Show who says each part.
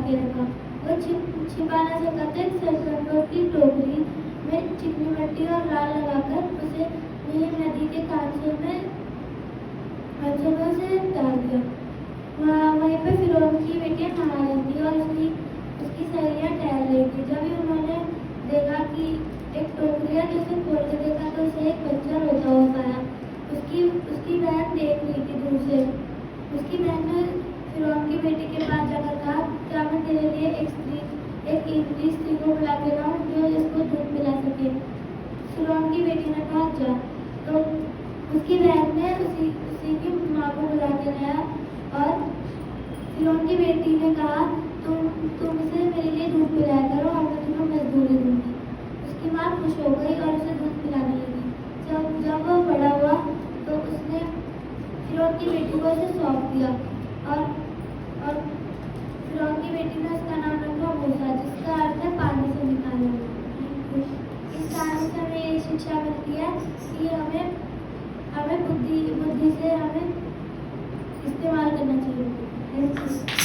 Speaker 1: के रखा। वो छिपा न सका तो सरसों की टोकरी में चिकनी मिट्टी और लाल लगाकर उसे नील नदी के कांचे में से डाल दिया। वहीं पर फिरौन की बेटियां नहा रही थी और उसकी सहेलियां टहल रही थी। जब भी उन्होंने देखा कि एक टोकरी है, तो उसे खोल कर देखा तो उसे एक बच्चा रोता हुआ पाया। उसकी बहन देख रही थी दूर से। उसकी बहन ने फिरौन की बेटी के पास जाकर कहा, क्या मैं तेरे लिए एक ईमती स्त्री को बुला के लाऊं जो इसको दूध पिला सके। फिरौन की बेटी ने कहा, जा। तो उसकी बहन ने उसी की माँ को बुला के लाया और फिरौन की बेटी ने कहा, तुम इसे मेरे लिए दूध पिलाया करो और मैं तुम्हें मजदूरी दूंगी। उसकी माँ खुश हो गई और उसे दूध पिलाने लगी। जब वो बड़ा हुआ तो उसने फिरौन की बेटी को उसे सौंप दिया और फिरौन की बेटी ने उसका नाम रखा मूसा, जिसका अर्थ है पानी से निकाला। इस कहानी से हमें ये शिक्षा मिलती है कि हमें बुद्धि से हमें इस्तेमाल करना चाहिए।